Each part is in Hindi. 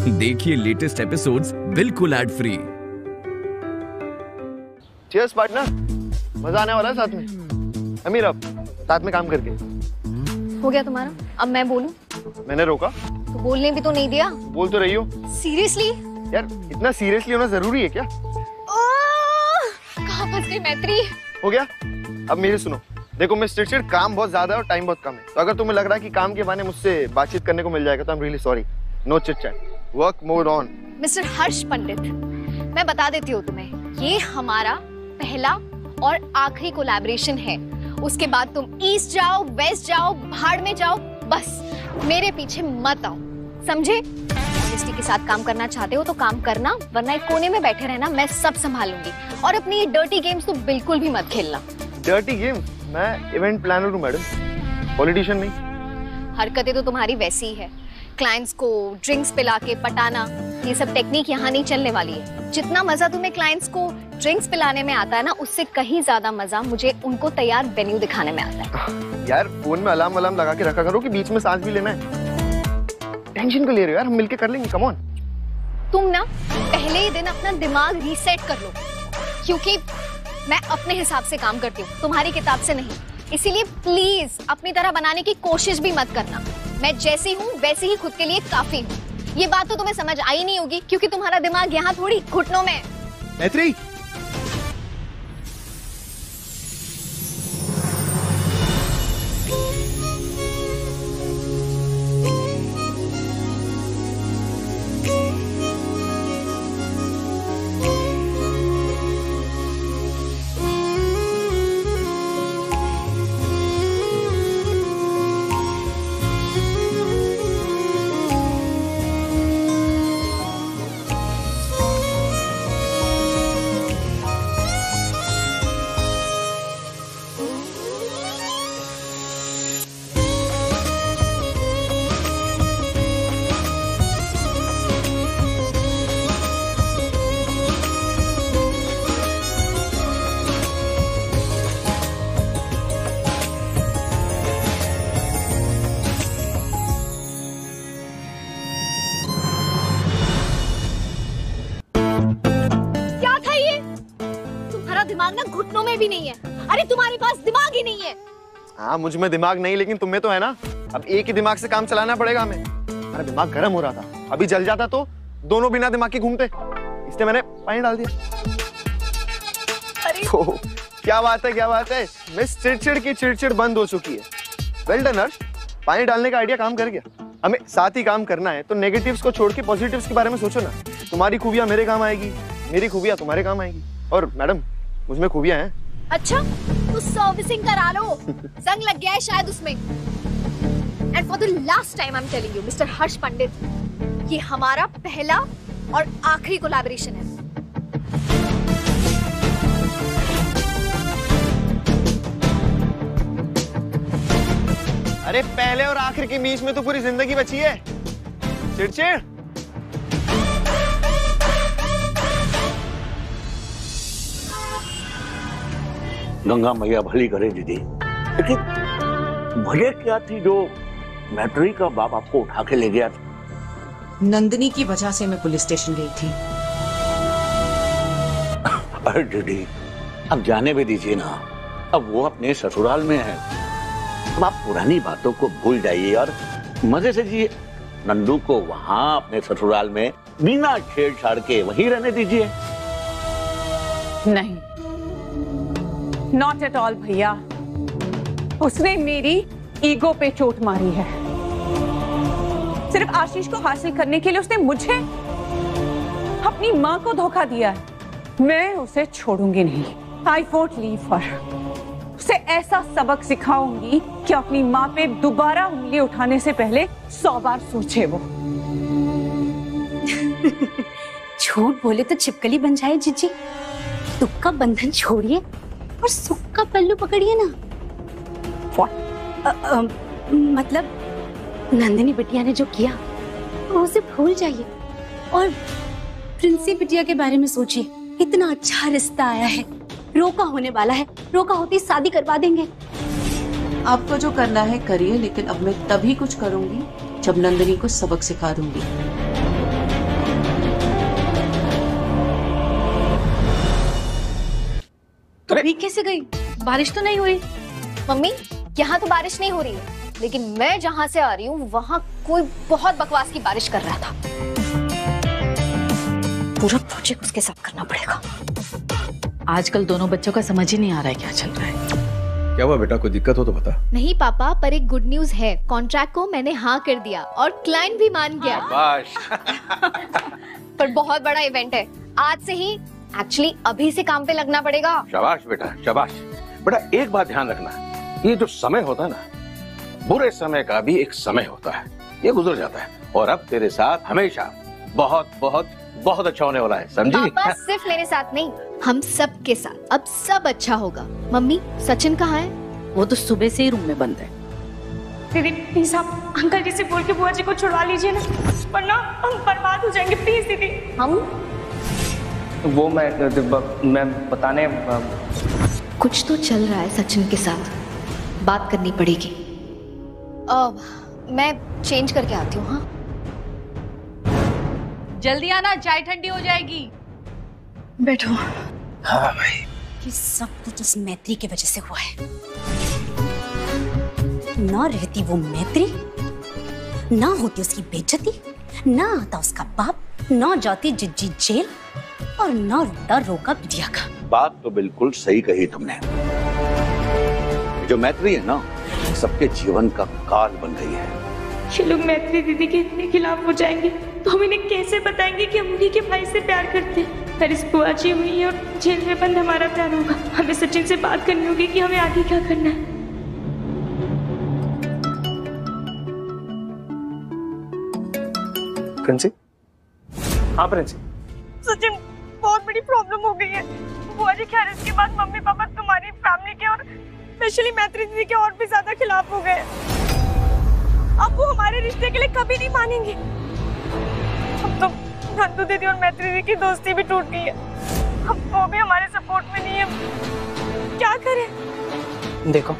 देखिए लेटेस्ट एपिसोड्स बिल्कुल एड फ्री। चीयर्स पार्टनर, मजा आने वाला है साथ में। अमीर अब साथ में काम करके हो गया तुम्हारा। अब मैं बोलूं? मैंने रोका तो बोलने भी तो नहीं दिया। बोल तो रही हो। सीरियसली यार इतना सीरियसली होना जरूरी है क्या? कहाँ फंस गई मैत्री। हो गया। अब मेरी सुनो, देखो मैं चिड़चिड़, काम बहुत ज्यादा है और टाइम बहुत कम है। तो अगर तुम्हें लग रहा है कि काम के बहाने मुझसे बातचीत करने को मिल जाएगा तो I am really sorry. No chit chat, work mode on. Mister Harsh Pandit, मैं बता देती हूँ तुम्हें, ये हमारा पहला और आखिरी कोलैबोरेशन है। उसके बाद तुम ईस्ट जाओ, वेस्ट जाओ, भाड़ में जाओ, बस मेरे पीछे मत आओ, समझे? ऑनेस्टी के साथ काम करना चाहते हो तो काम करना, वरना एक कोने में बैठे रहना, मैं सब संभालूंगी। और अपनी ये डर्टी गेम्स तो बिल्कुल भी मत खेलना। Dirty games? मैं इवेंट प्लानर हूँ मैडम, पॉलिटिशियन नहीं। हरकतें तो तुम्हारी वैसी ही है, क्लाइंट्स को ड्रिंक्स पिला के पटाना, ये सब टेक्निक यहाँ नहीं चलने वाली है। जितना मजा तुम्हें क्लाइंट्स को ड्रिंक्स पिलाने में आता है ना, उससे कहीं ज्यादा मजा मुझे उनको तैयार वेन्यू दिखाने में आता है। यार फोन में अलार्म लगा के रखा करो कि बीच में सांस भी लेना है। टेंशन को ले रहे हो यार, हम मिलके कर लेंगे, कम ऑन। तुम ना पहले ही दिन अपना दिमाग रीसेट कर लो, क्योंकि मैं अपने हिसाब से काम करती हूँ, तुम्हारी किताब से नहीं। इसीलिए प्लीज अपनी तरह बनाने की कोशिश भी मत करना। मैं जैसी हूँ वैसे ही खुद के लिए काफी हूँ। ये बात तो तुम्हें समझ आई नहीं होगी, क्योंकि तुम्हारा दिमाग यहाँ थोड़ी घुटनों में है। मैत्री, दिमाग ना घुटनों में भी नहीं है। अरे तुम्हारे पास दिमाग ही नहीं है। हाँ मुझ में दिमाग नहीं, लेकिन तुम में तो है ना। अब एक ही दिमाग से काम चलाना पड़ेगा हमें। मेरा दिमाग गर्म हो रहा था, अभी जल जाता तो दोनों बिना दिमाग के घूमते, इसलिए मैंने पानी डाल दिया। अरे क्या बात है, क्या बात है। मिस चिड़चिड़ की चिड़चिड़ बंद हो चुकी है। वेल डन हर्ष, पानी डालने का आइडिया काम कर गया। हमें साथ ही काम करना है तो नेगेटिव्स को छोड़ के पॉजिटिव्स के बारे में सोचो ना। तुम्हारी खूबियां मेरे काम आएगी, मेरी खूबियां तुम्हारे काम आएगी। और मैडम मुझमें खूबियां हैं। अच्छा तो सर्विसिंग करा लो, जंग लग गया है शायद उसमें। And for the last time I am telling you mister Harsh Pandit, ये हमारा पहला और आखिरी कोलैबोरेशन है। अरे पहले और आखिर के बीच में तो पूरी जिंदगी बची है। चिड़चिड़। गंगा मैया भली करे दीदी, लेकिन वजह क्या थी जो मैत्री का बाप आपको उठा के ले गया था? नंदिनी की वजह से मैं पुलिस स्टेशन गई थी। अरे दीदी अब जाने भी दीजिए ना, अब वो अपने ससुराल में है। अब आप पुरानी बातों को भूल जाइए और मजे से जिए। नंदू को वहां अपने ससुराल में बिना छेड़छाड़ के वहीं रहने दीजिए। नहीं, नॉट एट ऑल भैया। उसने मेरी ईगो पे चोट मारी है। सिर्फ आशीष को हासिल करने के लिए उसने मुझे, अपनी माँ को धोखा दिया है। मैं उसे छोड़ूंगी नहीं। I won't leave her. उसे ऐसा सबक सिखाऊंगी कि अपनी माँ पे दोबारा उंगली उठाने से पहले 100 बार सोचे वो। झूठ बोले तो छिपकली बन जाए जीजी। दुख का बंधन छोड़िए और सुख का पल्लू पकड़िए ना। मतलब नंदिनी बिटिया ने जो किया वो उसे भूल जाइए और प्रिंसी बिटिया के बारे में सोचिए। इतना अच्छा रिश्ता आया है, रोका होने वाला है, रोका होती शादी करवा देंगे। आपको जो करना है करिए, लेकिन अब मैं तभी कुछ करूंगी जब नंदिनी को सबक सिखा दूंगी। भीग कैसे गई? बारिश तो नहीं हुई। मम्मी यहाँ तो बारिश नहीं हो रही है, लेकिन मैं जहाँ से आ रही हूँ वहाँ कोई बहुत बकवास की बारिश कर रहा था। पूरा प्रोजेक्ट उसके साथ करना पड़ेगा। आजकल दोनों बच्चों का समझ ही नहीं आ रहा है क्या चल रहा है। क्या हुआ बेटा, कोई दिक्कत हो तो बता। नहीं पापा, पर एक गुड न्यूज है। कॉन्ट्रैक्ट को मैंने हाँ कर दिया और क्लाइंट भी मान गया। पर बहुत बड़ा इवेंट है, आज से ही, एक्चुअली अभी से काम पे लगना पड़ेगा। शाबाश बेटा शाबाश। बेटा एक बात ध्यान रखना, ये जो समय होता है ना, बुरे समय का भी एक समय होता है, ये गुजर जाता है। और अब तेरे साथ हमेशा बहुत बहुत बहुत अच्छा होने वाला है, समझी? पापा सिर्फ मेरे साथ नहीं, हम सब के साथ अब सब अच्छा होगा। मम्मी सचिन कहाँ है? वो तो सुबह से ही रूम में बंद है। दीदी प्लीज आप अंकल जी से बोल के बुआ जी को छुड़वा लीजिए ना, वरना हम बर्बाद हो जाएंगे। प्लीज दीदी। हम वो मैं बताने कुछ तो चल रहा है सचिन के साथ, बात करनी पड़ेगी। मैं चेंज करके आती हूँ। हाँ जल्दी आना, चाय ठंडी हो जाएगी। बैठो। हाँ भाई, ये सब कुछ उस मैत्री की वजह से हुआ है। ना रहती वो मैत्री, ना होती उसकी बेइज्जती, ना आता उसका बाप, ना जाती जिज्जी जेल, और ना रुकता रोका बिटिया का। बात तो बिल्कुल सही कही तुमने। जो मैत्री है ना, सबके जीवन का काल बन गई है। ये लोग मैत्री दीदी के इतने खिलाफ हो जाएंगे तो हम इन्हें कैसे बताएंगे कि हम उन्हीं के भाई से प्यार करते हैं। पर इस बुआ जी हुई और जेल में बंद हमारा प्यार होगा। हमें सचिन से बात करनी होगी कि हमें आगे क्या करना है। प्रिंसी। हाँ प्रिंसी। सचिन बहुत बड़ी प्रॉब्लम हो गई है। बुआ जी खैर इसके बाद मम्मी पापा तुम्हारी फैमिली के और स्पेशली मैत्री दीदी के और भी ज्यादा खिलाफ हो गए। अब वो हमारे रिश्ते के लिए कभी नहीं मानेंगे। अब तो नंदू दीदी और मैत्री दीदी की दोस्ती भी टूट गई है। अब वो भी हमारे सपोर्ट में नहीं है। क्या करें? देखो,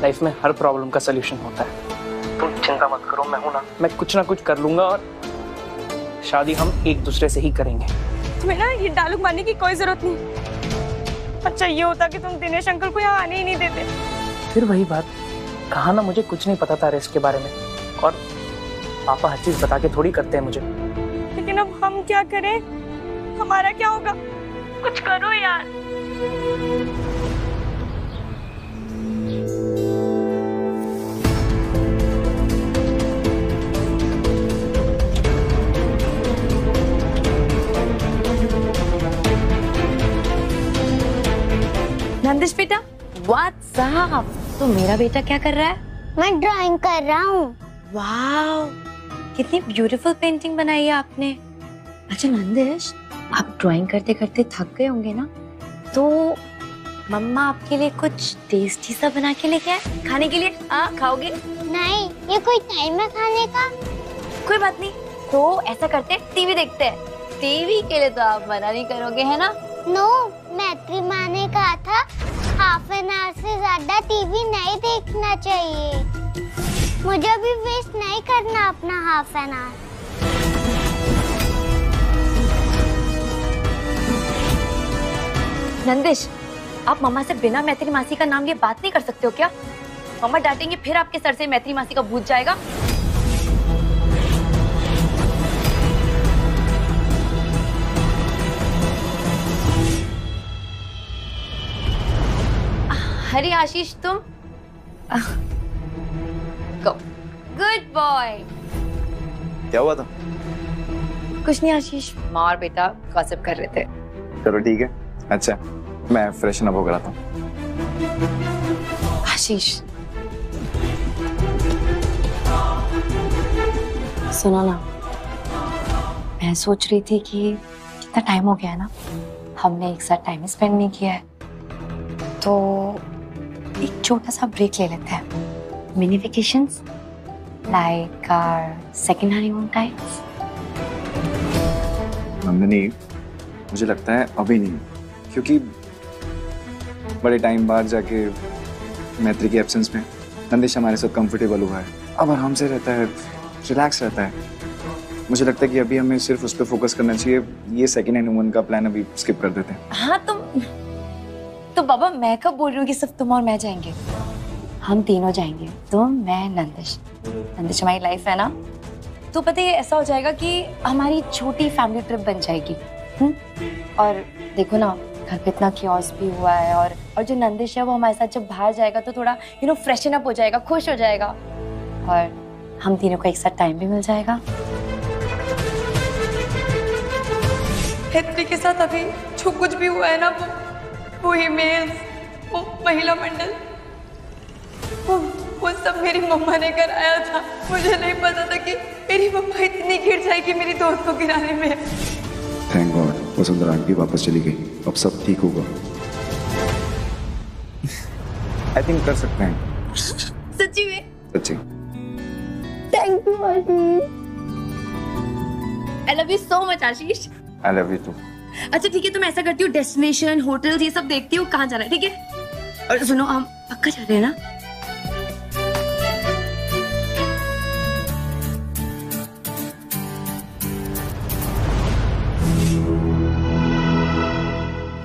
लाइफ में हर प्रॉब्लम का सलूशन होता है। तुम चिंता मत करो, मैं हूं ना, मैं कुछ ना कुछ कर लूंगा और शादी हम एक दूसरे से ही करेंगे। तुम्हें ना ये डायलॉग मारने की कोई जरूरत नहीं। अच्छा ये होता कि तुम दिनेश अंकल को यहाँ आने ही नहीं देते। फिर वही बात, कहा ना मुझे कुछ नहीं पता था रेस्ट के बारे में, और पापा हर चीज बता के थोड़ी करते हैं मुझे। लेकिन अब हम क्या करें? हमारा क्या होगा? कुछ करो यार। नंदिश बेटा, व्हाट्स अप? तो मेरा बेटा क्या कर रहा है? मैं ड्राइंग कर रहा हूँ। वाओ, कितनी ब्यूटीफुल पेंटिंग बनाई है आपने। अच्छा नंदिश, आप ड्राइंग करते करते थक गए होंगे ना, तो मम्मा आपके लिए कुछ टेस्टी सा बना के लेके आए खाने के लिए। खाओगे? नहीं, ये कोई टाइम है खाने का? कोई बात नहीं, तो ऐसा करते हैं, टीवी देखते हैं। टीवी के लिए तो आप मना नहीं करोगे है ना? नो, मैत्री माँ ने कहा था हाफ एन आवर से ज्यादा टीवी नहीं देखना चाहिए। मुझे भी वेस्ट नहीं करना अपना हाफ एन आवर। नंदिश, आप मम्मा से बिना मैत्री मासी का नाम लिए बात नहीं कर सकते हो क्या? मम्मा डांटेंगे, फिर आपके सर से मैत्री मासी का भूत जाएगा। अरे आशीष, तुम गुड बॉय। क्या हुआ था? कुछ नहीं आशीष, माँ और बेटा गॉसिप कर रहे थे। चलो ठीक है। अच्छा, मैं फ्रेशन अप हो गया था। आशीष सुनो ना, मैं सोच रही थी कि कितना टाइम हो गया है ना, हमने एक साथ टाइम स्पेंड नहीं किया है, तो एक छोटा सा ब्रेक ले लेते हैं। Mini vacations like our second honeymoon times. Nandini, मुझे लगता है अभी नहीं, क्योंकि बड़े टाइम बाद जाके मैत्री की एब्सेंस में नंदिश हमारे साथ कंफर्टेबल हुआ है, अब आराम से रहता है, रिलैक्स रहता है। मुझे लगता है कि अभी हमें सिर्फ उस पर फोकस करना चाहिए। ये सेकंड हनीमून का प्लान अभी स्किप कर देते हैं। हाँ, तुम तो बाबा मैं कब बोल रही हूँ कि सिर्फ तुम और मैं जाएंगे? हम तीनों जाएंगे, तुम, मैं, नंदिश। नंदिश हमारी लाइफ है ना, तो पता है ऐसा हो जाएगा कि हमारी छोटी फैमिली ट्रिप बन जाएगी। और देखो ना, घर पे इतना क्योस भी हुआ है, और जो नंदिश है वो हमारे साथ जब बाहर जाएगा तो थोड़ा फ्रेशन अप हो जाएगा, खुश हो जाएगा, और हम तीनों को एक साथ टाइम भी मिल जाएगा। हेत्री के साथ अभी जो कुछ भी हुआ है ना, वो ईमेल, वो महिला मंडल, वो सब मेरी मम्मा ने कराया था। मुझे नहीं पता था कि मेरी मम्मा इतनी गिर जाएगी मेरी दोस्त को गिराने में। थैंक गॉड वसुंधरा आंटी वापस चली गई, अब सब ठीक होगा। आई थिंक कर सकते हैं। सच्ची में? सच्ची। Thank you Ashish. I love you so much Ashish. I love you too. अच्छा ठीक है, तुम ऐसा करती हो, डेस्टिनेशन, होटल्स ये सब देखती हो, कहाँ जाना है, ठीक है? और सुनो, हम पक्का जा रहे हैं ना?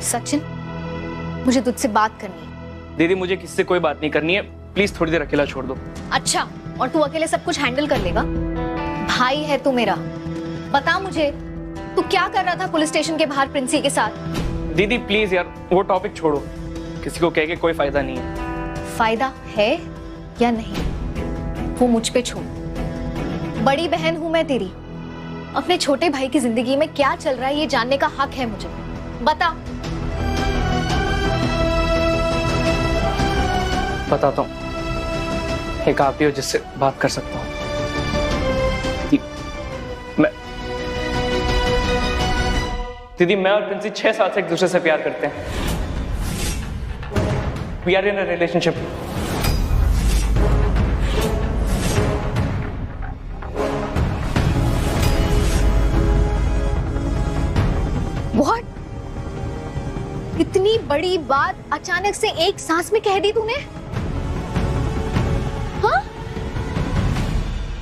सचिन, मुझे तुझसे बात करनी है। दीदी मुझे किससे कोई बात नहीं करनी है, प्लीज थोड़ी देर अकेला छोड़ दो। अच्छा, और तू अकेले सब कुछ हैंडल कर लेगा? भाई है तू मेरा। बता मुझे, तू क्या कर रहा था पुलिस स्टेशन के बाहर प्रिंसी के साथ? दीदी प्लीज यार, वो टॉपिक छोड़ो, किसी को कह के कोई फायदा नहीं है। फायदा है या नहीं वो मुझ पे छोड़। बड़ी बहन हूं मैं तेरी, अपने छोटे भाई की जिंदगी में क्या चल रहा है ये जानने का हक है मुझे। बता। बताता हूँ, एक आप ही हो जिससे बात कर सकता हूँ। दीदी मैं और प्रिंसी 6 साल से एक दूसरे से प्यार करते हैं। We are in a relationship. What? इतनी बड़ी बात अचानक से एक सांस में कह दी तूने? हाँ?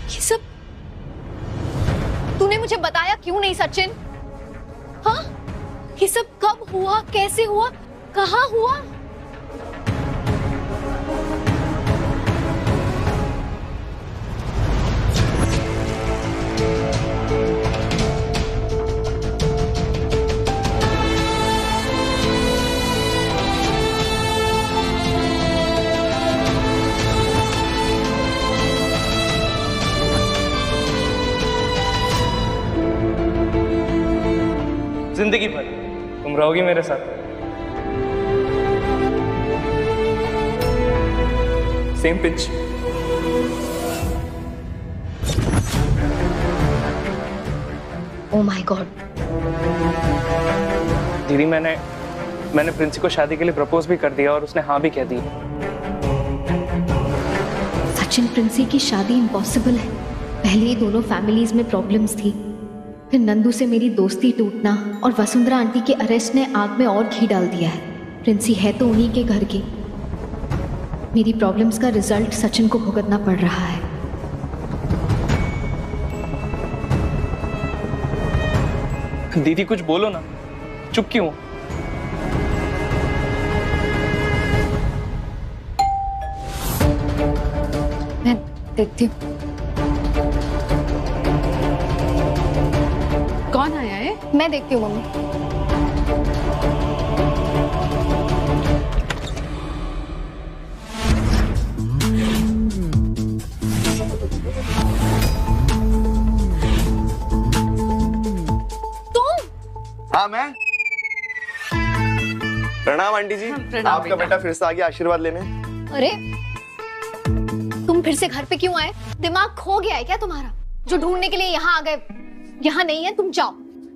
ये सब तूने मुझे बताया क्यों नहीं सचिन? हाँ? ये सब कब हुआ, कैसे हुआ, कहाँ हुआ? जिंदगी भर तुम रहोगी मेरे साथ। Same pitch. Oh my God. दीदी मैंने प्रिंसी को शादी के लिए प्रपोज भी कर दिया और उसने हाँ भी कह दी। सचिन, प्रिंसी की शादी इम्पॉसिबल है। पहले ही दोनों फैमिलीज में प्रॉब्लम्स थी, फिर नंदू से मेरी दोस्ती टूटना और वसुंधरा आंटी के अरेस्ट ने आग में और घी डाल दिया है। प्रिंसी है तो उन्हीं के घर की। मेरी प्रॉब्लम्स का रिजल्ट सचिन को भुगतना पड़ रहा है। दीदी कुछ बोलो ना, चुप क्यों हो? मैं देखती हूँ। कौन आया है? मैं देखती हूँ मम्मी। हाँ मैं। प्रणाम आंटी जी। आपका बेटा फिर से आ गया आशीर्वाद लेने। अरे तुम फिर से घर पे क्यों आए? दिमाग खो गया है क्या तुम्हारा, जो ढूंढने के लिए यहाँ आ गए? यहाँ नहीं है, तुम जाओ।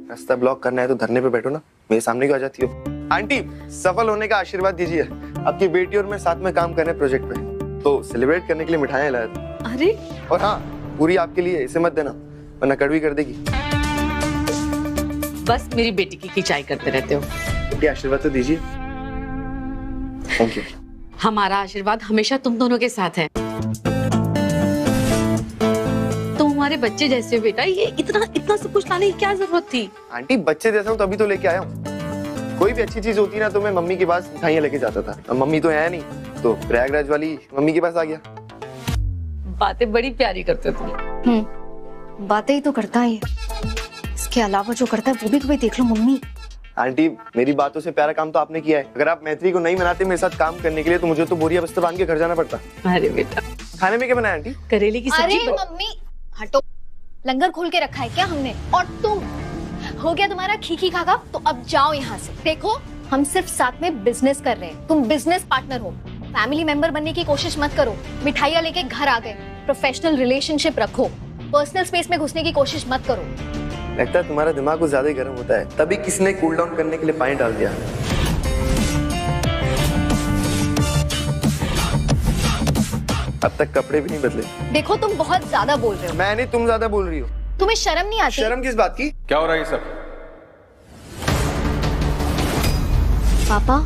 रास्ता ब्लॉक करना है तो धरने पे बैठो ना, मेरे सामने क्यों आ जाती हो? आंटी सफल होने का आशीर्वाद दीजिए। आपकी बेटी और मैं साथ में काम कर रहे हैं प्रोजेक्ट पे, तो सेलिब्रेट करने के लिए मिठाइयाँ लाया था। अरे और हाँ, पूरी आपके लिए, इसे मत देना वरना कड़वी कर देगी। बस मेरी बेटी की खिंचाई करते रहते हो। बेटी आशीर्वाद तो दीजिए। Thank you. हमारा आशीर्वाद हमेशा तुम दोनों के साथ है। तुम हमारे बच्चे जैसे हो बेटा, ये इतना सब कुछ लाने की क्या जरूरत थी? आंटी बच्चे जैसा हूँ तभी तो लेके आया हूँ। कोई भी अच्छी चीज होती ना तो मैं मम्मी के पास मिठाइयाँ लेके जाता था। अब मम्मी तो है नहीं, तो प्रयागराज वाली मम्मी के पास आ गया। बातें बड़ी प्यारी करते तुम। बातें ही तो करता है, इसके अलावा जो करता है वो भी कभी देख लो मम्मी। आंटी, मेरी बातों से प्यारा काम तो आपने किया है। अगर आप मैत्री को नहीं मनाते मेरे साथ काम करने के लिए तो मुझे तो बोरिया बस्ता बांध के घर जाना पड़ता। अरे बेटा, खाने में क्या बनाया आंटी? करेले की सब्जी। अरे मम्मी हटो, लंगर खोल के रखा है क्या हमने? और तुम, हो गया तुम्हारा खीखी खाका, तो अब जाओ यहाँ से। देखो हम सिर्फ साथ में बिजनेस कर रहे हैं, तुम बिजनेस पार्टनर हो। फैमिली मेंबर बनने की कोशिश मत करो। मिठाइयाँ लेके घर आ गए, प्रोफेशनल रिलेशनशिप रखो, पर्सनल स्पेस में घुसने की कोशिश मत करो। लगता है तुम्हारा दिमाग कुछ ज्यादा ही गर्म होता है, तभी किसी ने कूल डाउन करने के लिए पानी डाल दिया। अब तक कपड़े भी नहीं बदले। देखो तुम बहुत ज्यादा बोल रहे हो। मैं नहीं, तुम ज्यादा बोल रही हो। तुम्हें शर्म नहीं आती? शर्म किस बात की? क्या हो रहा है ये सब? पापा,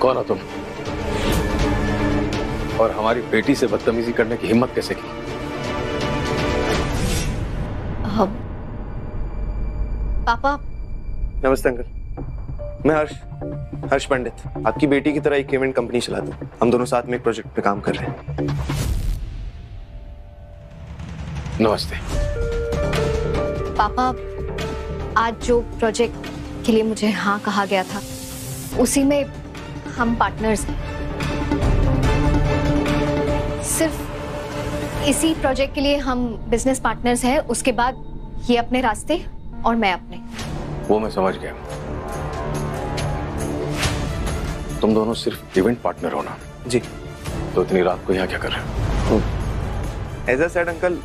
कौन हो तुम? और हमारी बेटी से बदतमीजी करने की हिम्मत कैसे की? पापा। नमस्ते अंकल, मैं हर्ष पंडित, आपकी बेटी की तरह एक पेमेंट कंपनी चलाता हूँ। हम दोनों साथ में एक प्रोजेक्ट पे काम कर रहे हैं। नमस्ते। पापा, आज जो प्रोजेक्ट के लिए मुझे हाँ कहा गया था उसी में हम पार्टनर्स हैं। सिर्फ इसी प्रोजेक्ट के लिए हम बिजनेस पार्टनर्स हैं, उसके बाद ये अपने रास्ते और मैं अपने। वो मैं समझ गया। तुम दोनों सिर्फ इवेंट पार्टनर हो ना? जी। तो इतनी रात को यहाँ क्या कर रहे हो? एज अ सेड अंकल,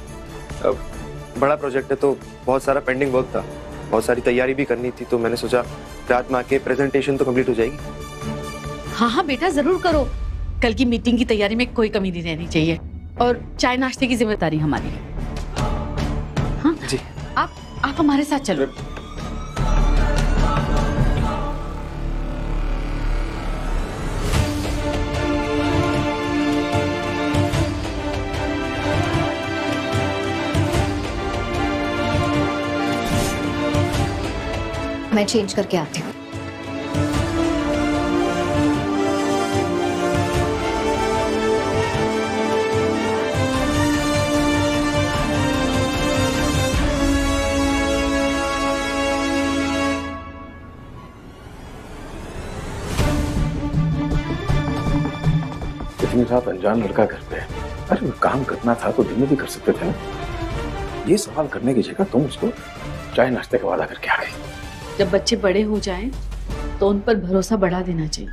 बड़ा प्रोजेक्ट है तो बहुत सारा पेंडिंग वर्क था, बहुत सारी तैयारी भी करनी थी, तो मैंने सोचा रात में आके प्रेजेंटेशन तो कंप्लीट हो जाएगी। हाँ हाँ बेटा, जरूर करो। कल की मीटिंग की तैयारी में कोई कमी नहीं रहनी चाहिए, और चाय नाश्ते की जिम्मेदारी हमारी है। हाँ जी। आप हमारे साथ चलो। मैं चेंज करके आती हूँ। इतनी रात अनजान लड़का घर पे है। अरे काम करना था तो दिन में भी कर सकते थे ना। ये सवाल करने की जगह तुम उसको चाय नाश्ते का वादा करके आ गई। जब बच्चे बड़े हो जाएं तो उन पर भरोसा बढ़ा देना चाहिए।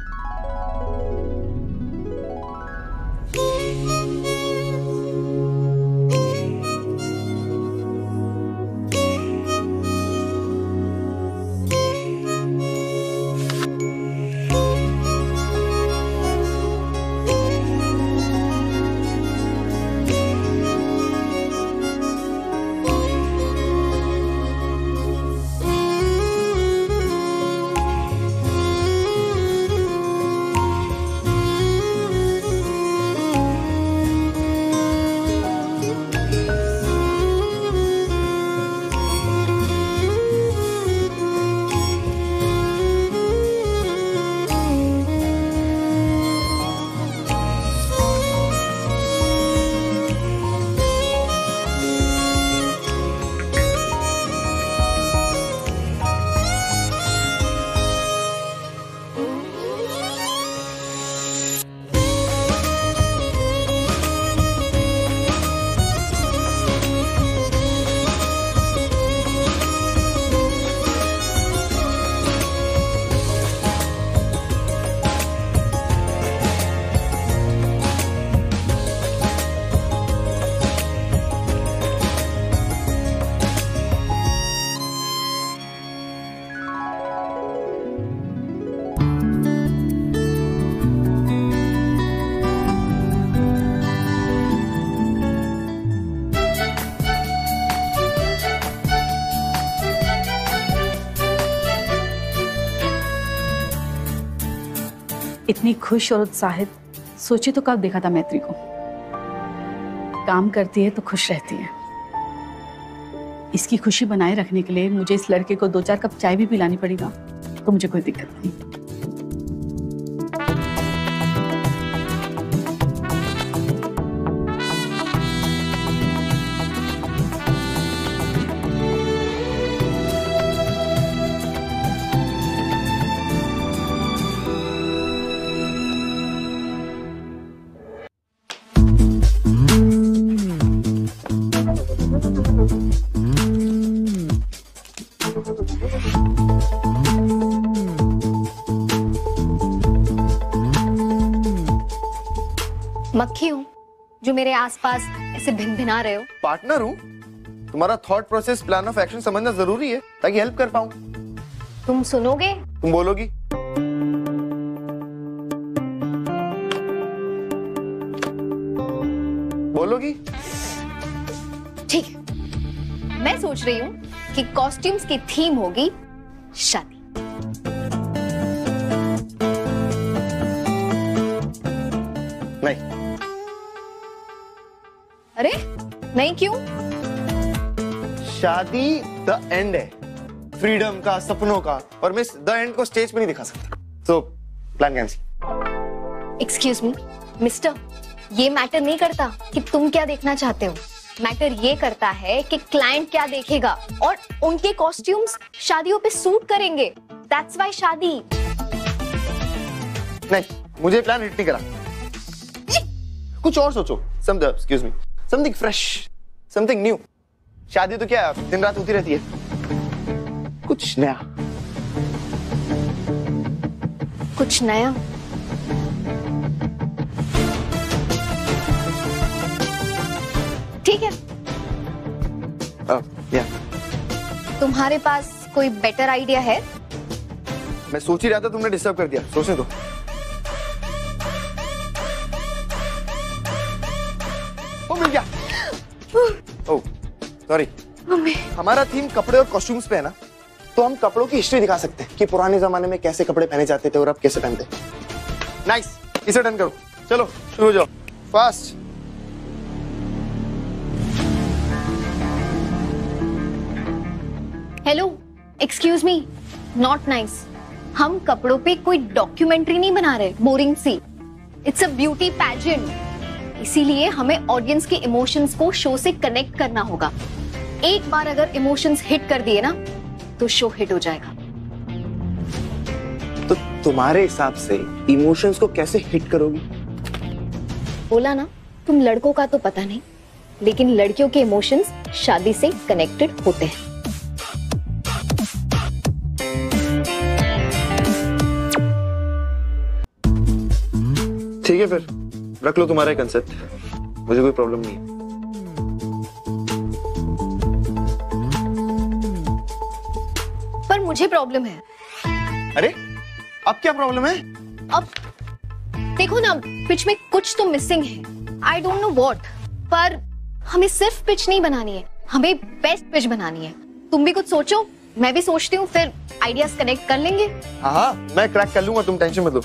इतनी खुश और उत्साहित सोचे तो कब देखा था मैत्री को। काम करती है तो खुश रहती है। इसकी खुशी बनाए रखने के लिए मुझे इस लड़के को 2-4 कप चाय भी पिलानी पड़ी ना तो मुझे कोई दिक्कत नहीं। मक्खी हूँ जो मेरे आसपास ऐसे भिनभिना रहे हो। पार्टनर हूँ, तुम्हारा thought process plan of action समझना जरूरी है ताकि हेल्प कर पाऊं। तुम सुनोगे? तुम बोलोगी? बोलोगी? ठीक, मैं सोच रही हूँ कि कॉस्ट्यूम्स की थीम होगी शादी। नहीं। अरे नहीं क्यों? शादी द एंड है, फ्रीडम का, सपनों का, और मैं द एंड को स्टेज पे नहीं दिखा सकता। तो plan cancel. Excuse me mister, ये मैटर नहीं करता कि तुम क्या देखना चाहते हो। मैटर ये करता है कि क्लाइंट क्या देखेगा, और उनके कॉस्ट्यूम्स शादियों पे सूट करेंगे। दैट्स व्हाई शादी। नहीं, मुझे प्लान हिट नहीं करा। कुछ और सोचो। Excuse me, something fresh, something new. शादी तो क्या दिन रात होती रहती है, कुछ नया। कुछ नया? ठीक है। या तुम्हारे पास कोई बेटर आइडिया है? मैं सोच ही रहा था, तुमने डिस्टर्ब कर दिया। सोचने दो। ओ मिल गया। Oh sorry. हमारा थीम कपड़े और कॉस्ट्यूम्स पे है ना, तो हम कपड़ों की हिस्ट्री दिखा सकते हैं कि पुराने जमाने में कैसे कपड़े पहने जाते थे और अब कैसे पहनते। नाइस, इसे डन करो। चलो शुरू हो जाओ, fast. Hello, excuse me, not nice. हम कपड़ों पे कोई डॉक्यूमेंट्री नहीं बना रहे बोरिंग सी। It's a beauty pageant. इसीलिए हमें ऑडियंस के इमोशंस को शो से कनेक्ट करना होगा। एक बार अगर इमोशंस हिट कर दिए ना तो शो हिट हो जाएगा। तो तुम्हारे हिसाब से इमोशंस को कैसे हिट करोगी? बोला ना, तुम लड़कों का तो पता नहीं, लेकिन लड़कियों के इमोशंस शादी से कनेक्टेड होते हैं। ठीक है, फिर रख लो तुम्हारा कंसेप्ट, मुझे कोई प्रॉब्लम नहीं है। पर मुझे प्रॉब्लम है। अरे अब क्या प्रॉब्लम है? अब देखो ना, पिच में कुछ तो मिसिंग है। आई डोंट नो व्हाट, पर हमें सिर्फ पिच नहीं बनानी है, हमें बेस्ट पिच बनानी है। तुम भी कुछ सोचो, मैं भी सोचती हूँ, फिर आइडियाज कनेक्ट कर लेंगे। हाँ, मैं क्रैक कर लूंगा, तुम टेंशन मत लो।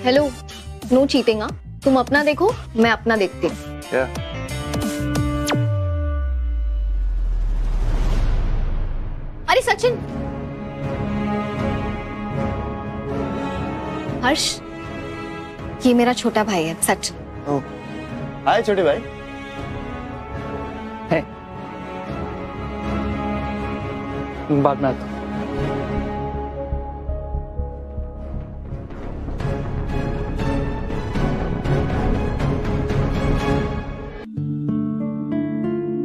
Hello, no cheating. तुम अपना देखो, मैं अपना देखती हूँ। अरे सचिन, हर्ष, ये मेरा छोटा भाई है सचिन। हाय छोटे भाई। है बाद में आता हूं।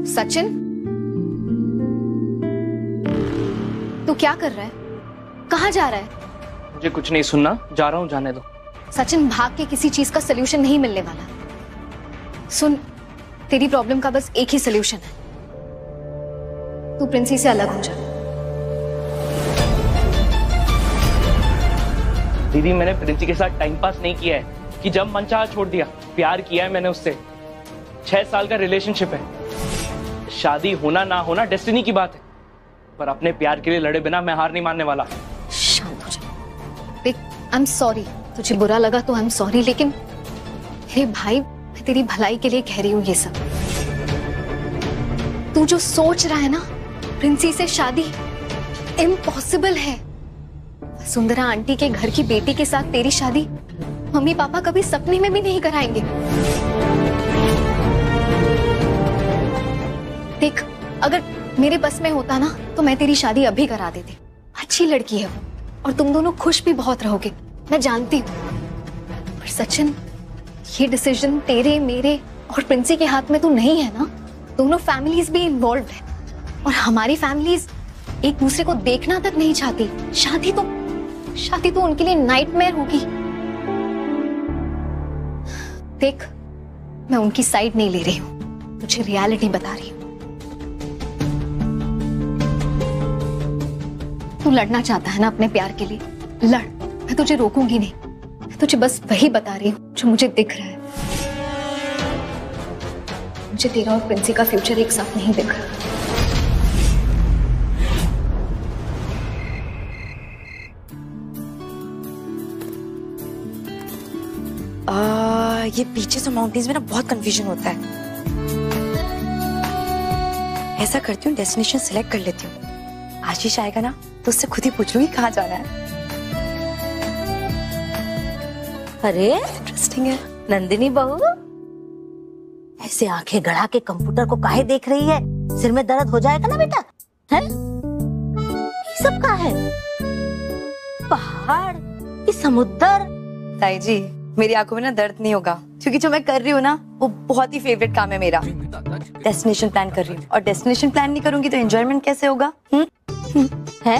सचिन, तू क्या कर रहा है? कहाँ जा रहा है? मुझे कुछ नहीं सुनना, जा रहा हूँ, जाने दो। सचिन, भाग के किसी चीज का सलूशन नहीं मिलने वाला। सुन, तेरी प्रॉब्लम का बस एक ही सलूशन है, तू प्रिंसी से अलग हो जा। दीदी, मैंने प्रिंसी के साथ टाइम पास नहीं किया है कि जब मन चाहा छोड़ दिया। प्यार किया है मैंने उससे। 6 साल का रिलेशनशिप है। शादी होना ना होना डेस्टिनी की बात है, पर अपने प्यार के लिए लड़े बिना मैं हार नहीं मानने वाला। आई एम सॉरी, तुझे बुरा लगा तो आई एम सॉरी, लेकिन हे भाई, मैं तेरी भलाई के लिए कह रही हूँ ये सब। तू जो सोच रहा है ना प्रिंसी से शादी, इम्पॉसिबल है। सुंदरा आंटी के घर की बेटी के साथ तेरी शादी मम्मी पापा कभी सपने में भी नहीं कराएंगे। देख, अगर मेरे बस में होता ना तो मैं तेरी शादी अभी करा देती। अच्छी लड़की है वो, और तुम दोनों खुश भी बहुत रहोगे, मैं जानती हूँ। पर सचिन, ये डिसीजन तेरे, मेरे और प्रिंसी के हाथ में तो नहीं है ना। दोनों फैमिलीज भी इन्वॉल्व है, और हमारी फैमिलीज एक दूसरे को देखना तक नहीं चाहती। शादी तो उनके लिए नाइटमेयर होगी। देख, मैं उनकी साइड नहीं ले रही हूँ, मुझे रियलिटी बता रही हूँ। तू लड़ना चाहता है ना अपने प्यार के लिए, लड़, मैं तुझे रोकूंगी नहीं। मैं तुझे बस वही बता रही हूँ जो मुझे दिख रहा है। मुझे तेरा और प्रिंसी का फ्यूचर एक साथ नहीं दिख रहा। ये पीछे से माउंटेन्स में ना बहुत कंफ्यूजन होता है। ऐसा करती हूँ, डेस्टिनेशन सिलेक्ट कर लेती हूँ। आशीष आएगा ना तो उससे खुद ही पूछ लूंगी कहाँ जाना है। अरे इंटरेस्टिंग है। नंदिनी बहू, ऐसे आंखें गड़ा के कंप्यूटर को काहे देख रही है? सिर में दर्द हो जाएगा ना बेटा, हैं? ये सब का है? पहाड़, ये समुद्र। ताई जी, मेरी आंखों में ना दर्द नहीं होगा, क्योंकि जो मैं कर रही हूँ ना वो बहुत ही फेवरेट काम है मेरा। डेस्टिनेशन प्लान कर रही हूँ, और डेस्टिनेशन प्लान नहीं करूंगी तो एंजॉयमेंट कैसे होगा? है?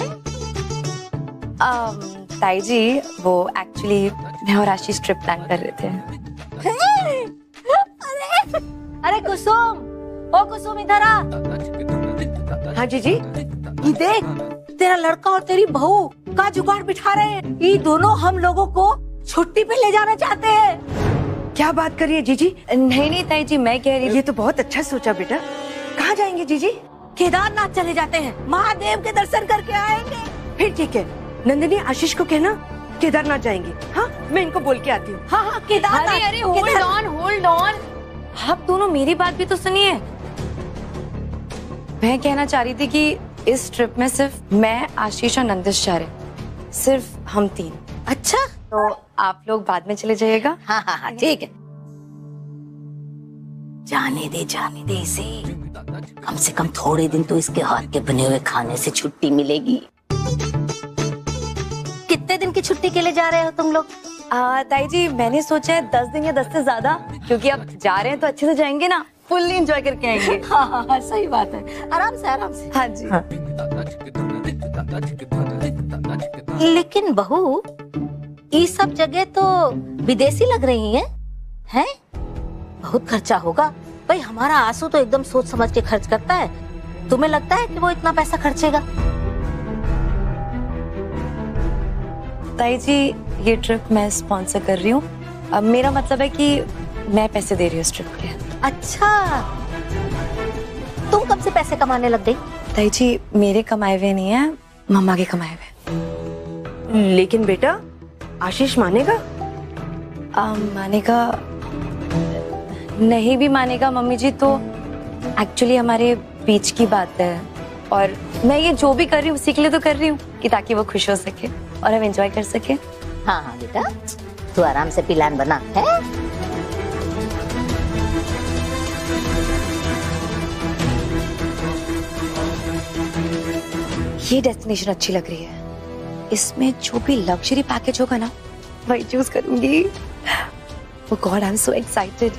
ताई जी, वो एक्चुअली मैं और आशीष ट्रिप प्लान कर रहे थे। अरे कुसुम, ओ कुसुम इधर आ। हाँ जीजी, ये देख, तेरा लड़का और तेरी बहू का जुगाड़ बिठा रहे हैं। ये दोनों हम लोगों को छुट्टी पे ले जाना चाहते हैं। क्या बात कर रही है जीजी? नहीं ताई जी, मैं कह रही थी। ये तो बहुत अच्छा सोचा बेटा। कहाँ जाएंगे जीजी? केदारनाथ चले जाते हैं, महादेव के दर्शन करके आएंगे। फिर ठीक है नंदिनी, आशीष को कहना केदारनाथ जाएंगे। हाँ, मैं इनको बोल के आती हूँ। हाँ, केदारनाथ। अरे होल्ड ऑन, आप दोनों मेरी बात भी तो सुनिए। मैं कहना चाह रही थी कि इस ट्रिप में सिर्फ मैं, आशीष और नंदिश जा रहे, सिर्फ हम तीन। अच्छा, तो आप लोग बाद में चले जाइएगा। हाँ, ठीक है। जाने दे इसे, कम से कम थोड़े दिन तो इसके हाथ के बने हुए खाने से छुट्टी मिलेगी। कितने दिन की छुट्टी के लिए जा रहे हो तुम लोग? ताई जी, मैंने सोचा है 10 दिन या 10 से ज्यादा, क्योंकि अब जा रहे हैं तो अच्छे से जाएंगे ना, फुल्ली एंजॉय करके आएंगे। हाँ, सही बात है, आराम से। हाँ जी। हाँ। लेकिन बहू, ये सब जगह तो विदेशी लग रही हैं? बहुत खर्चा होगा भाई। हमारा आंसू तो एकदम सोच समझ के खर्च करता है। तुम्हें लगता है कि वो इतना पैसा खर्चेगा? ताई जी, ये ट्रिप मैं स्पॉन्सर कर रही हूँ। अब मेरा मतलब है कि मैं पैसे दे रही हूँ इस ट्रिप के। अच्छा, तुम कब से पैसे कमाने लग गई? ताई जी, मेरे कमाए हुए नहीं है, मम्मा के कमाए हुए। लेकिन बेटा, आशीष मानेगा? मानेगा नहीं भी मानेगा मम्मी जी, तो एक्चुअली हमारे बीच की बात है, और मैं ये जो भी कर रही हूँ उसी के लिए तो कर रही हूँ कि ताकि वो खुश हो सके और हम एंजॉय कर सके। हाँ बेटा, तू आराम से प्लान बना है। ये डेस्टिनेशन अच्छी लग रही है, इसमें जो भी लग्जरी पैकेज होगा ना वही चूज करूंगी। Oh God, I'm so excited.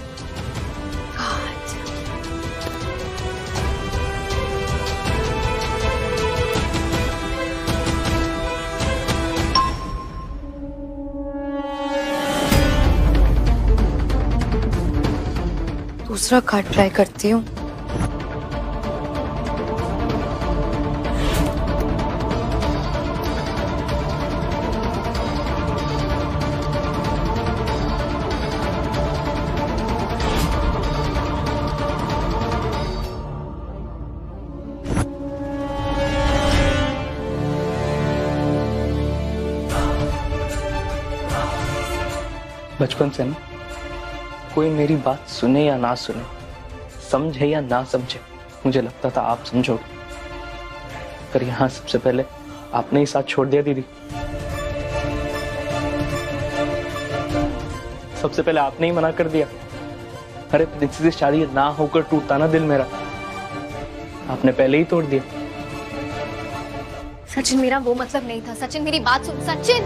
दूसरा कार्ड ट्राई करती हूँ। बचपन से ना कोई मेरी बात सुने या ना सुने, समझे या ना समझे, मुझे लगता था आप समझोगे, पर यहाँ सबसे पहले आपने ही साथ छोड़ दिया दीदी। सबसे पहले आपने ही मना कर दिया। अरे प्रिंसी से शादी ना होकर टूटता ना दिल मेरा, आपने पहले ही तोड़ दिया। सचिन, मेरा वो मतलब नहीं था। सचिन, मेरी बात सुन। सचिन,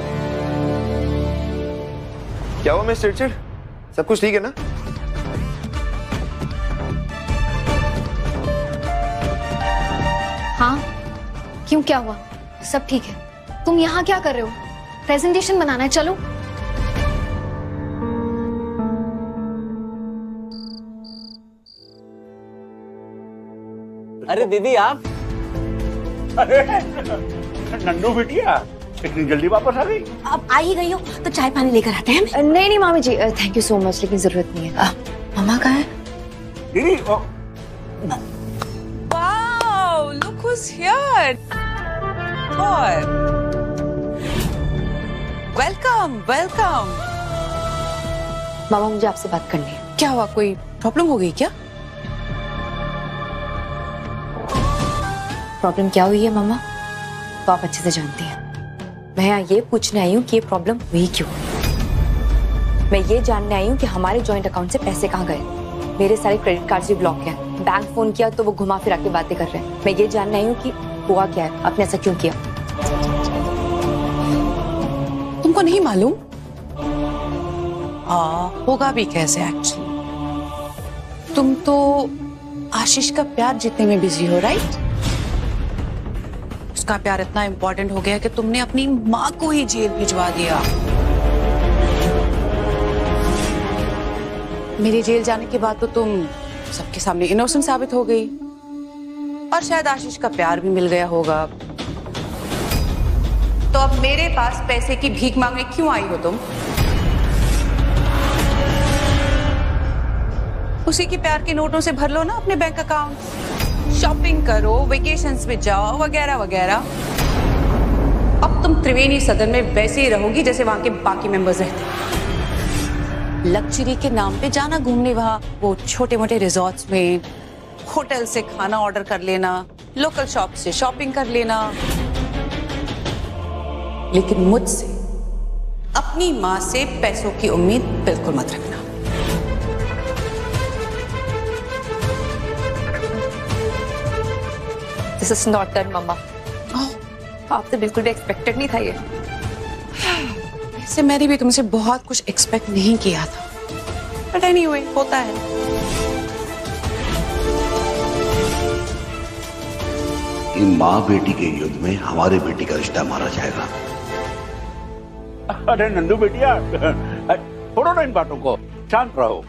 क्या हुआ मिस चिड़चिड़? सब कुछ ठीक है ना? हाँ, क्यों, क्या हुआ? सब ठीक है। तुम यहाँ क्या कर रहे हो? प्रेजेंटेशन बनाना है, चलो। अरे दीदी आप, अरे नंदू बिटिया इतनी जल्दी वापस आ गई? अब आ ही गई हो तो चाय पानी लेकर आते हैं। नहीं नहीं मामी जी, थैंक यू सो मच, लेकिन जरूरत नहीं है। मामा कहाँ है? दीदी wow, look who's here. Welcome welcome. मामा मुझे आपसे बात करनी है। क्या हुआ, कोई प्रॉब्लम हो गई क्या? प्रॉब्लम क्या हुई है मामा, तो आप अच्छे से जानती हैं। मैं यहाँ ये पूछने आई हूँ कि ये प्रॉब्लम हुई क्यों। मैं ये जानने आई हूँ कि हमारे जॉइंट अकाउंट से पैसे कहाँ गए। मेरे सारे क्रेडिट कार्ड्स भी ब्लॉक हैं। बैंक फोन किया तो वो घुमा फिरा के बातें कर रहे हैं। मैं ये जानने आई हूँ कि हुआ क्या है, आपने ऐसा क्यों किया। तुमको नहीं मालूम? होगा भी कैसे एक्चुअली। तुम तो आशीष का प्यार जीतने में बिजी हो, राइट? उसका प्यार इतना इंपॉर्टेंट हो गया कि तुमने अपनी माँ को ही जेल भिजवा दिया। मेरे जेल जाने के बाद तो तुम सबके सामने इनोसेंट साबित हो गई, और शायद आशीष का प्यार भी मिल गया होगा। तो अब मेरे पास पैसे की भीख मांगने क्यों आई हो तुम? उसी के प्यार के नोटों से भर लो ना अपने बैंक अकाउंट, शॉपिंग करो, वेकेशंस में जाओ, वगैरह वगैरह। अब तुम त्रिवेणी सदन में वैसे ही रहोगी जैसे वहां के बाकी मेंबर्स रहते। लग्जरी के नाम पे जाना घूमने, वहां वो छोटे मोटे रिजॉर्ट्स में, होटल से खाना ऑर्डर कर लेना, लोकल शॉप से शॉपिंग कर लेना। लेकिन मुझसे, अपनी माँ से पैसों की उम्मीद बिल्कुल मत रखना। दिस इज नॉट डन मम्मा। आपसे बिल्कुल भी एक्सपेक्टेड नहीं था ये। ऐसे मैंने भी तुमसे बहुत कुछ एक्सपेक्ट नहीं किया था, बट एनीवे होता है। इन माँ बेटी के युद्ध में हमारे बेटी का रिश्ता मारा जाएगा। अरे नंदू बेटिया, छोड़ो ना इन बातों को, शांत रहो।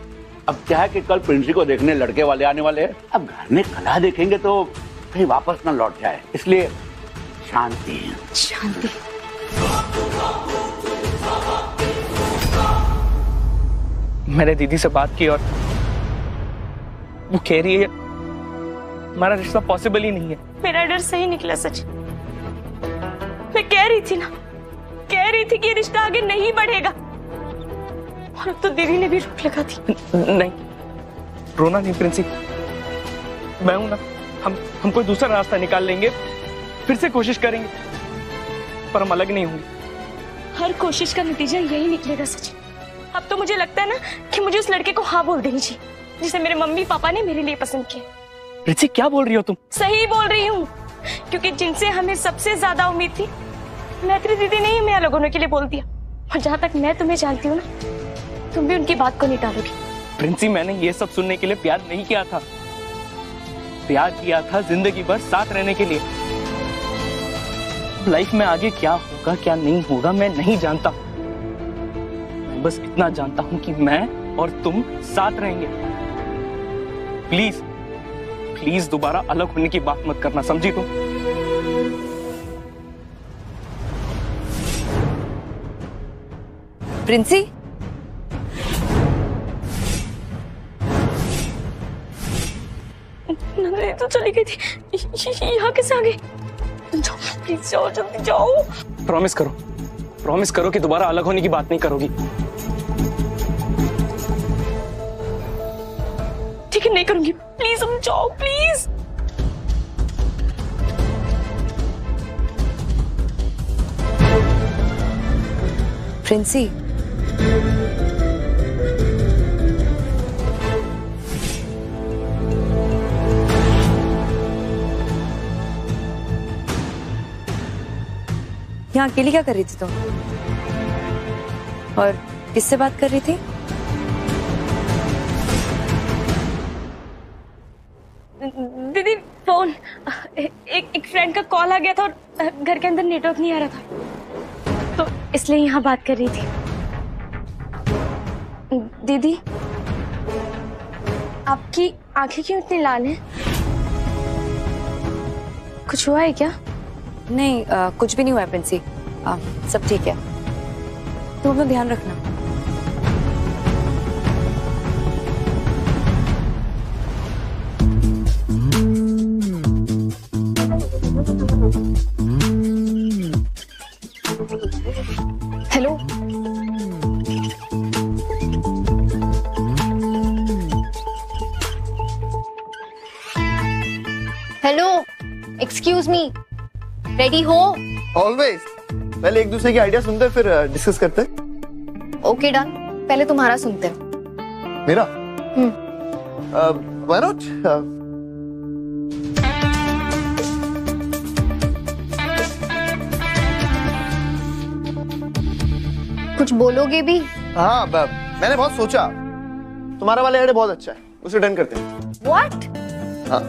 अब क्या है कि कल प्रिंसी को देखने लड़के वाले आने वाले हैं। अब घर में कला देखेंगे तो कहीं वापस ना लौट जाए, इसलिए शांति शांति। मैंने दीदी से बात की और वो कह रही है हमारा रिश्ता पॉसिबल ही नहीं है। मेरा डर सही निकला सचिन। मैं कह रही थी ना, कह रही थी कि रिश्ता आगे नहीं बढ़ेगा, और अब तो दीदी ने भी रोक लगा दी। नहीं, रोना नहीं प्रिंसी, मैं हूं ना। हम कोई दूसरा रास्ता निकाल लेंगे, फिर से कोशिश करेंगे, पर हम अलग नहीं होंगे। हर कोशिश का नतीजा यही निकलेगा सचिन। अब तो मुझे लगता है ना कि मुझे उस लड़के को हाँ बोल देनी चाहिए, जिसे मेरे मम्मी पापा ने मेरे लिए पसंद किया। प्रिंसी क्या बोल रही हो तुम? सही बोल रही हूँ, क्योंकि जिनसे हमें सबसे ज्यादा उम्मीद थी, मैत्री दीदी ने ही हमें अलग होने के लिए बोल दिया। और जहाँ तक मैं तुम्हें जानती हूँ ना, तुम भी उनकी बात को नहीं टालोगी। प्रिंसी, मैंने ये सब सुनने के लिए प्यार नहीं किया था। प्यार किया था जिंदगी भर साथ रहने के लिए। लाइफ में आगे क्या होगा क्या नहीं होगा मैं नहीं जानता, मैं बस इतना जानता हूं कि मैं और तुम साथ रहेंगे। प्लीज प्लीज दोबारा अलग होने की बात मत करना, समझी तुम? प्रिंसी, नंदिनी तो चली गई थी, यहाँ कैसे आ गई? जाओ प्लीज, जाओ जल्दी जाओ। प्रॉमिस करो कि दोबारा अलग होने की बात नहीं करोगी। लेकिन नहीं करूंगी। प्लीज तुम जाओ प्लीज। प्रिंसी, यहाँ अकेली क्या कर रही थी तुम? और किससे बात कर रही थी? दीदी फोन, एक फ्रेंड का कॉल आ गया था और घर के अंदर नेटवर्क नहीं आ रहा था, तो इसलिए यहाँ बात कर रही थी। दीदी आपकी आंखें क्यों इतनी लाल हैं? कुछ हुआ है क्या? नहीं, कुछ भी नहीं हुआ है प्रिंसी, सब ठीक है। तुम अपना ध्यान रखना। हेलो, हेलो, एक्सक्यूज मी, रेडी हो? ऑलवेज। पहले एक दूसरे की आइडिया सुनते हैं, फिर डिस्कस करते हैं। Okay done. पहले तुम्हारा सुनते हैं। मेरा? Why not? कुछ बोलोगे भी? हाँ, मैंने बहुत सोचा, तुम्हारा वाला आइडिया बहुत अच्छा है, उसे डन करते हैं। व्हाट? हाँ।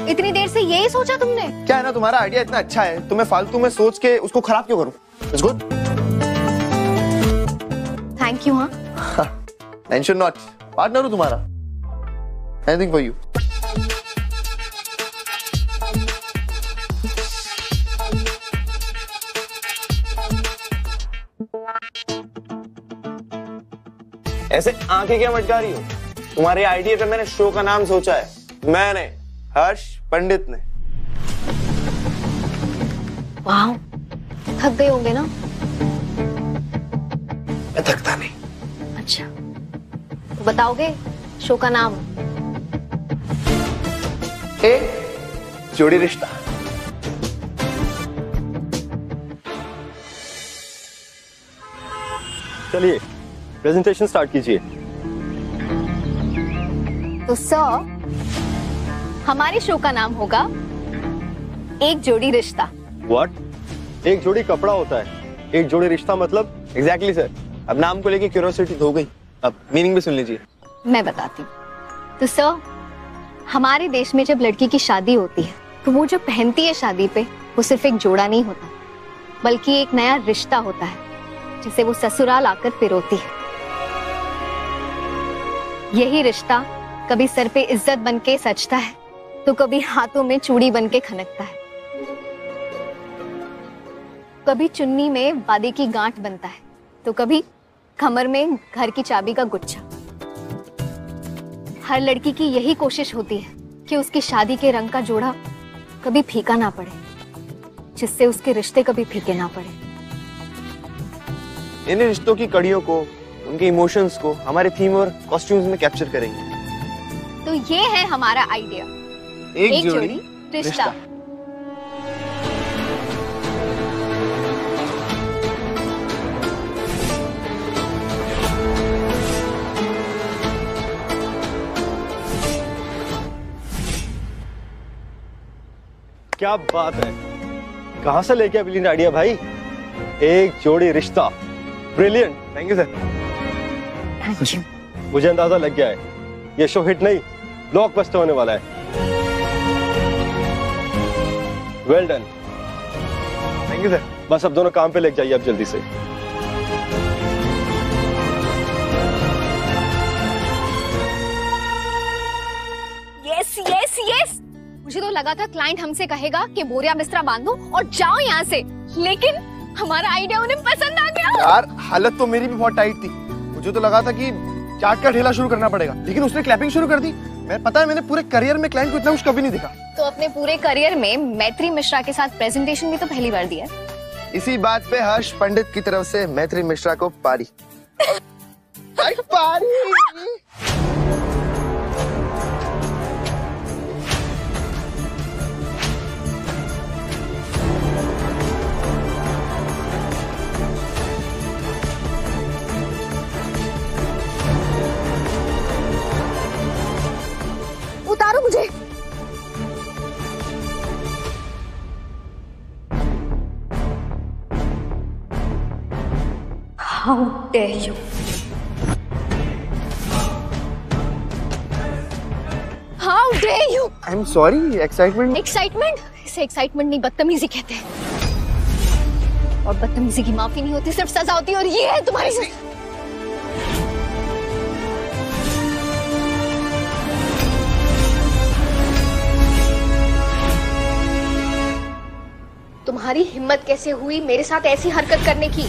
इतनी देर से यही सोचा तुमने? क्या है ना, तुम्हारा आइडिया इतना अच्छा है, तो मैं फालतू में सोच के उसको खराब क्यों करूं? It's good. Thank you. हाँ, टेंशन नॉट, पार्टनर हूं तुम्हारा। Anything for you. ऐसे आंखें क्या मटका रही हो? तुम्हारे आइडिया पे मैंने शो का नाम सोचा है, मैंने, हर्ष पंडित ने। वाह, थक गए होंगे ना? मैं थकता नहीं। अच्छा, तो बताओगे शो का नाम? एक जोड़ी रिश्ता। चलिए प्रेजेंटेशन स्टार्ट कीजिए। तो सर, हमारे शो का नाम होगा एक जोड़ी रिश्ता। व्हाट? एक जोड़ी कपड़ा होता है, एक जोड़ी रिश्ता मतलब? Exactly sir. अब नाम को लेके क्यूरियोसिटी हो गई, अब मीनिंग भी सुन लीजिए। मैं बताती हूँ। तो सर, हमारे देश में जब लड़की की शादी होती है तो वो जो पहनती है शादी पे, वो सिर्फ एक जोड़ा नहीं होता, बल्कि एक नया रिश्ता होता है जिसे वो ससुराल आकर पिरोती है। यही रिश्ता कभी सर पे इज्जत बनके सजता है, तो कभी हाथों में चूड़ी बनके खनकता है, कभी चुन्नी में वादे की गांठ बनता है, तो कभी कमर में घर की चाबी का गुच्छा। हर लड़की की यही कोशिश होती है कि उसकी शादी के रंग का जोड़ा कभी फीका ना पड़े, जिससे उसके रिश्ते कभी फीके ना पड़े। इन रिश्तों की कड़ियों को, उनके इमोशंस को हमारे थीम और कॉस्ट्यूम्स में कैप्चर करेंगे। तो ये है हमारा आइडिया, एक जोड़ी रिश्ता। क्या बात है, कहां से लेके ब्रिलियंट आइडिया भाई। एक जोड़ी रिश्ता, brilliant. Thank you sir. Thank you. मुझे अंदाजा लग गया है, ये शो हिट नहीं ब्लॉकबस्टर होने वाला है। Well done. Thank you sir. बस अब दोनों काम पे लग जाइए अब जल्दी से। Yes yes yes. मुझे तो लगा था क्लाइंट हमसे कहेगा कि बोरिया बिस्तरा बांधो और जाओ यहाँ से, लेकिन हमारा आइडिया उन्हें पसंद आ गया। यार हालत तो मेरी भी बहुत टाइट थी, मुझे तो लगा था कि चाट का ठेला शुरू करना पड़ेगा, लेकिन उसने क्लैपिंग शुरू कर दी। मैं पता है, मैंने पूरे करियर में क्लाइंट को इतना कुछ कभी नहीं देखा। तो अपने पूरे करियर में मैत्री मिश्रा के साथ प्रेजेंटेशन भी तो पहली बार दिया। इसी बात पे हर्ष पंडित की तरफ से मैत्री मिश्रा को Pari. Pari. How dare you. How dare you. I am sorry, excitement. Excitement? इसे एक्साइटमेंट नहीं, बदतमीजी कहते हैं। और बदतमीजी की माफी नहीं होती, सिर्फ सजा होती है, और ये है तुम्हारी सजा। तुम्हारी हिम्मत कैसे हुई मेरे साथ ऐसी हरकत करने की?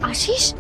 आशीष,